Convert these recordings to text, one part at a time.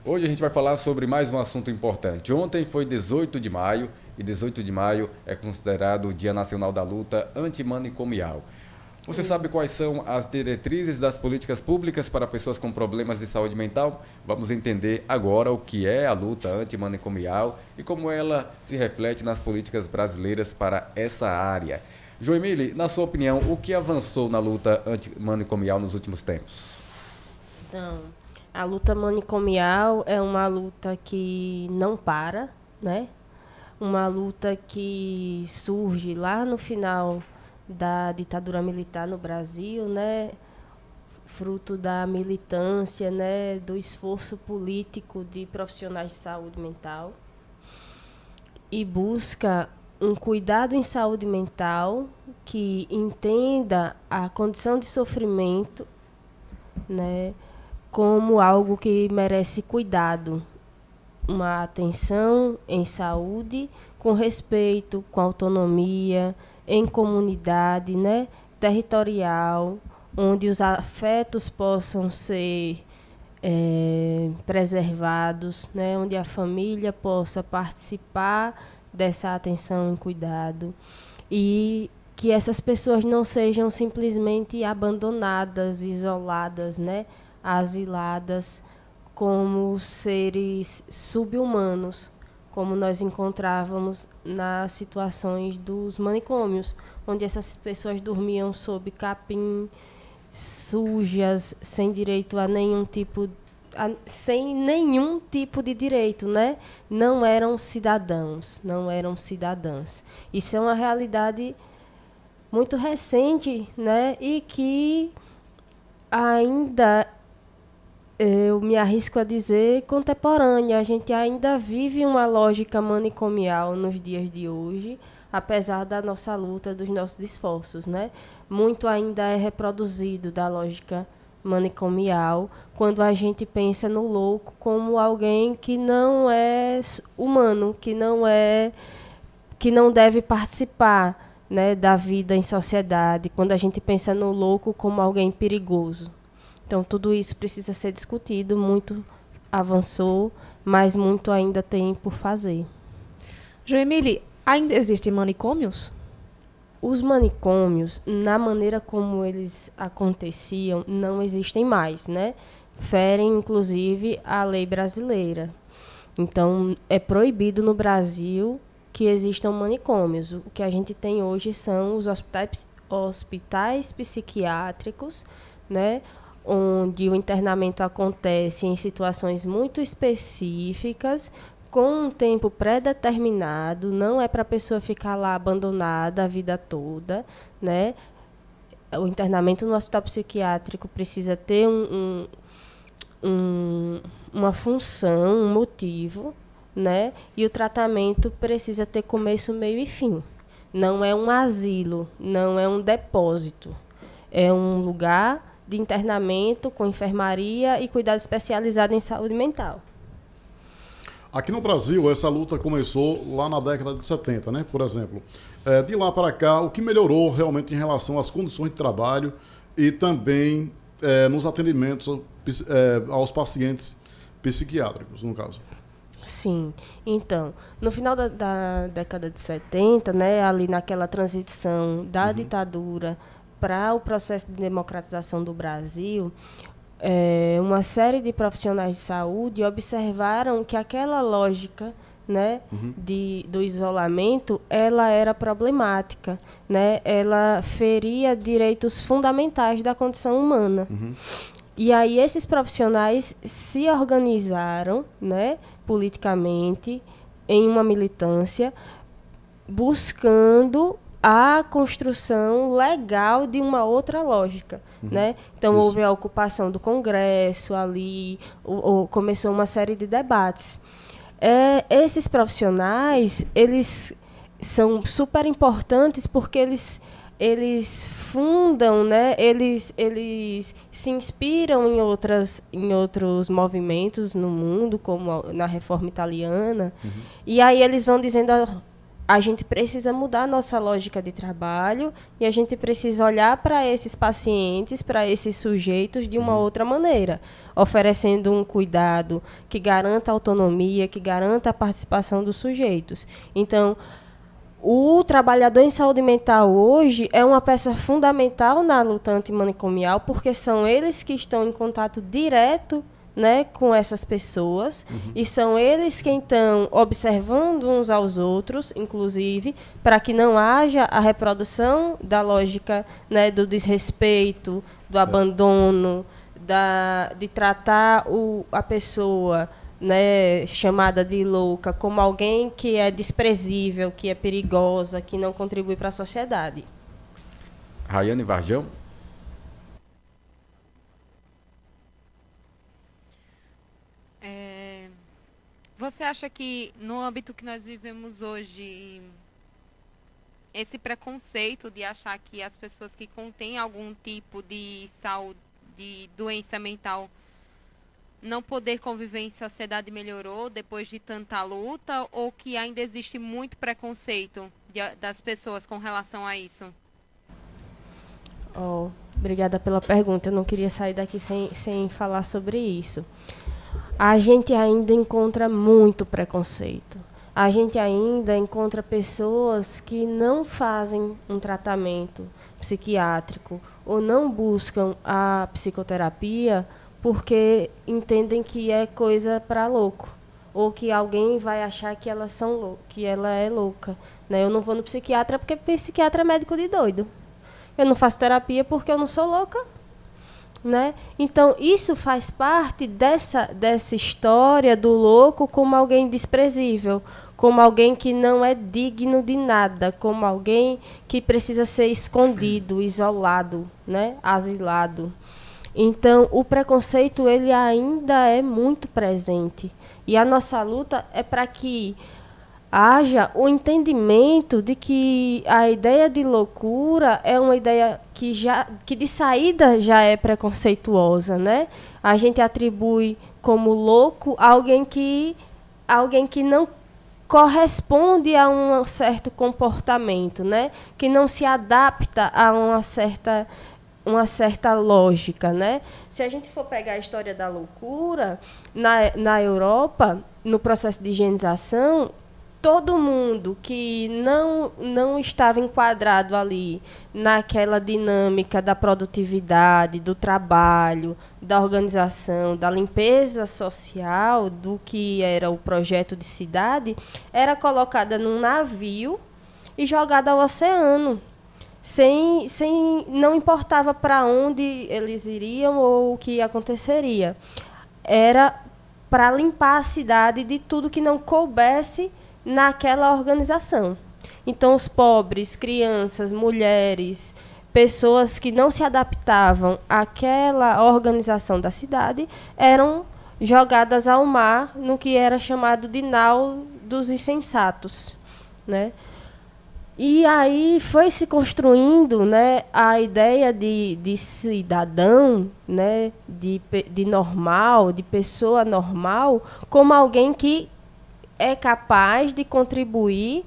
Hoje a gente vai falar sobre mais um assunto importante. Ontem foi 18 de maio e 18 de maio é considerado o Dia Nacional da Luta Antimanicomial. Você sabe quais são as diretrizes das políticas públicas para pessoas com problemas de saúde mental? Vamos entender agora o que é a luta antimanicomial e como ela se reflete nas políticas brasileiras para essa área. Joemile, na sua opinião, o que avançou na luta antimanicomial nos últimos tempos? Então, a luta manicomial é uma luta que não para, né? Uma luta que surge lá no final da ditadura militar no Brasil, né? Fruto da militância, né? Do esforço político de profissionais de saúde mental e busca um cuidado em saúde mental que entenda a condição de sofrimento, né? Como algo que merece cuidado, uma atenção em saúde, com respeito, com autonomia, em comunidade, né, territorial, onde os afetos possam ser preservados, né, onde a família possa participar dessa atenção e cuidado, e que essas pessoas não sejam simplesmente abandonadas, isoladas, né, asiladas como seres sub-humanos, como nós encontrávamos nas situações dos manicômios, onde essas pessoas dormiam sob capim, sujas, sem direito a nenhum tipo, sem nenhum tipo de direito, né? Não eram cidadãos, não eram cidadãs. Isso é uma realidade muito recente, né? E que ainda, eu me arrisco a dizer, contemporânea. A gente ainda vive uma lógica manicomial nos dias de hoje, apesar da nossa luta, dos nossos esforços, né? Muito ainda é reproduzido da lógica manicomial quando a gente pensa no louco como alguém que não é humano, que não deve participar, né, da vida em sociedade, quando a gente pensa no louco como alguém perigoso. Então, tudo isso precisa ser discutido, muito avançou, mas muito ainda tem por fazer. Joemile, ainda existem manicômios? Os manicômios, na maneira como eles aconteciam, não existem mais, né? Ferem, inclusive, a lei brasileira. Então, é proibido no Brasil que existam manicômios. O que a gente tem hoje são os hospitais psiquiátricos, né? Onde o internamento acontece em situações muito específicas, com um tempo pré-determinado, não é para a pessoa ficar lá abandonada a vida toda, né? O internamento no hospital psiquiátrico precisa ter uma função, um motivo, né? E o tratamento precisa ter começo, meio e fim. Não é um asilo, não é um depósito, é um lugar de internamento com enfermaria e cuidado especializado em saúde mental. Aqui no Brasil, essa luta começou lá na década de 70, né? Por exemplo. De lá para cá, o que melhorou realmente em relação às condições de trabalho e também nos atendimentos aos pacientes psiquiátricos, no caso? Sim. Então, no final da década de 70, né, ali naquela transição da ditadura para o processo de democratização do Brasil, uma série de profissionais de saúde observaram que aquela lógica, né, do isolamento, ela era problemática, né? Ela feria direitos fundamentais da condição humana. E aí esses profissionais se organizaram, né, politicamente, em uma militância, buscando a construção legal de uma outra lógica, né? Então, houve a ocupação do Congresso ali, começou uma série de debates. Esses profissionais, eles são super importantes porque eles fundam, né? Eles se inspiram em outros movimentos no mundo, como na Reforma Italiana, e aí eles vão dizendo a gente precisa mudar a nossa lógica de trabalho e a gente precisa olhar para esses pacientes, para esses sujeitos de uma outra maneira, oferecendo um cuidado que garanta a autonomia, que garanta a participação dos sujeitos. Então, o trabalhador em saúde mental hoje é uma peça fundamental na luta antimanicomial, porque são eles que estão em contato direto, né, com essas pessoas, e são eles que estão observando uns aos outros, inclusive, para que não haja a reprodução da lógica, né, do desrespeito, do abandono, de tratar a pessoa, né, chamada de louca como alguém que é desprezível, que é perigosa, que não contribui para a sociedade. Rayane Varjão. Você acha que no âmbito que nós vivemos hoje, esse preconceito de achar que as pessoas que contêm algum tipo de saúde, de doença mental, não poder conviver em sociedade melhorou depois de tanta luta, ou que ainda existe muito preconceito das pessoas com relação a isso? Obrigada pela pergunta. Eu não queria sair daqui sem falar sobre isso. A gente ainda encontra muito preconceito. A gente ainda encontra pessoas que não fazem um tratamento psiquiátrico ou não buscam a psicoterapia porque entendem que é coisa para louco, ou que alguém vai achar que que ela é louca, né? Eu não vou no psiquiatra porque psiquiatra é médico de doido. Eu não faço terapia porque eu não sou louca, né? Então, isso faz parte dessa história do louco como alguém desprezível, como alguém que não é digno de nada, como alguém que precisa ser escondido, isolado, né? Asilado. Então, o preconceito ele ainda é muito presente. E a nossa luta é para que haja o entendimento de que a ideia de loucura é uma ideia que de saída já é preconceituosa, né? A gente atribui como louco alguém que não corresponde a um certo comportamento, né? Que não se adapta a uma certa lógica, né? Se a gente for pegar a história da loucura, na Europa, no processo de higienização, todo mundo que não estava enquadrado ali naquela dinâmica da produtividade, do trabalho, da organização, da limpeza social, do que era o projeto de cidade, era colocada num navio e jogada ao oceano. Não importava para onde eles iriam ou o que aconteceria. Era para limpar a cidade de tudo que não coubesse naquela organização. Então, os pobres, crianças, mulheres, pessoas que não se adaptavam àquela organização da cidade, eram jogadas ao mar no que era chamado de nau dos insensatos, né? E aí foi se construindo, né, a ideia de cidadão, né, de normal, de pessoa normal, como alguém que é capaz de contribuir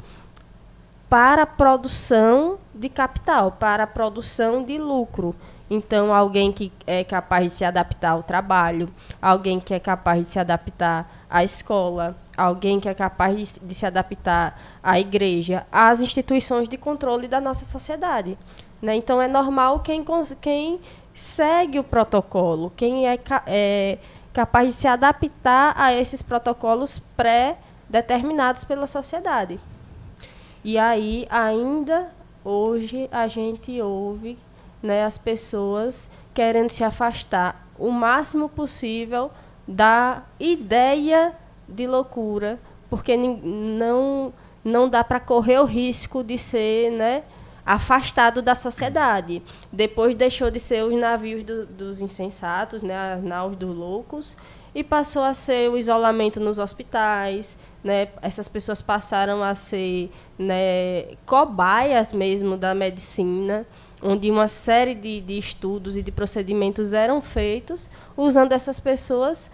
para a produção de capital, para a produção de lucro. Então, alguém que é capaz de se adaptar ao trabalho, alguém que é capaz de se adaptar à escola, alguém que é capaz de se adaptar à igreja, às instituições de controle da nossa sociedade, né? Então, é normal quem segue o protocolo, quem é capaz de se adaptar a esses protocolos pré-determinados pela sociedade. E aí, ainda hoje, a gente ouve, né, as pessoas querendo se afastar o máximo possível da ideia de loucura, porque não dá para correr o risco de ser, né, afastado da sociedade. Depois deixou de ser os navios dos insensatos, né, as naus dos loucos, e passou a ser o isolamento nos hospitais, né? Essas pessoas passaram a ser, né, cobaias mesmo da medicina, onde uma série de estudos e de procedimentos eram feitos usando essas pessoas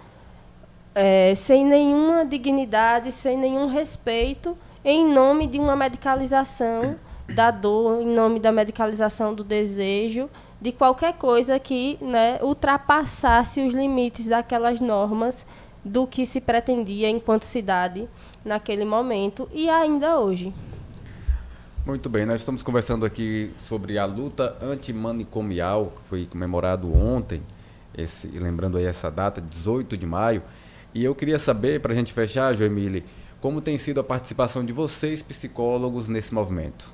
sem nenhuma dignidade, sem nenhum respeito, em nome de uma medicalização da dor, em nome da medicalização do desejo, de qualquer coisa que, né, ultrapassasse os limites daquelas normas do que se pretendia enquanto cidade naquele momento e ainda hoje. Muito bem, nós estamos conversando aqui sobre a luta antimanicomial, que foi comemorado ontem, lembrando aí essa data, 18 de maio. E eu queria saber, para a gente fechar, Joemile, como tem sido a participação de vocês, psicólogos, nesse movimento?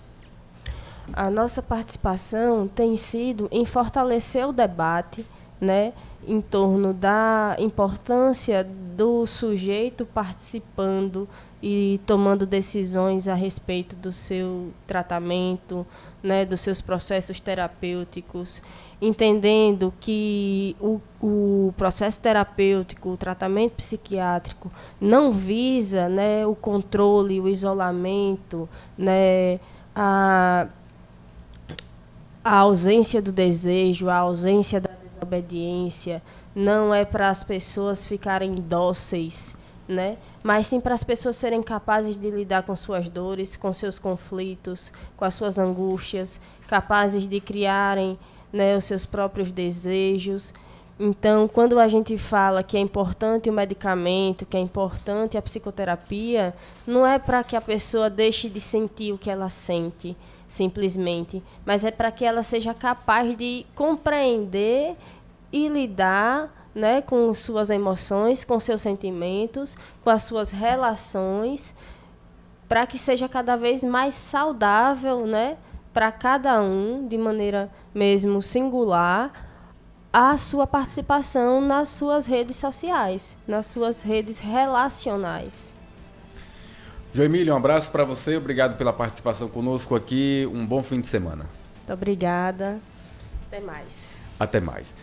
A nossa participação tem sido em fortalecer o debate, né, em torno da importância do sujeito participando e tomando decisões a respeito do seu tratamento, né, dos seus processos terapêuticos, entendendo que o processo terapêutico, o tratamento psiquiátrico, não visa, né, o controle, o isolamento, né, a ausência do desejo, a ausência da desobediência, não é para as pessoas ficarem dóceis, né? Mas sim para as pessoas serem capazes de lidar com suas dores, com seus conflitos, com as suas angústias, capazes de criarem, né, os seus próprios desejos. Então, quando a gente fala que é importante o medicamento, que é importante a psicoterapia, não é para que a pessoa deixe de sentir o que ela sente, simplesmente, mas é para que ela seja capaz de compreender e lidar, né, com suas emoções, com seus sentimentos, com as suas relações, para que seja cada vez mais saudável, né, para cada um, de maneira mesmo singular, a sua participação nas suas redes sociais, nas suas redes relacionais. Joemile, um abraço para você, obrigado pela participação conosco aqui, um bom fim de semana. Muito obrigada, até mais. Até mais.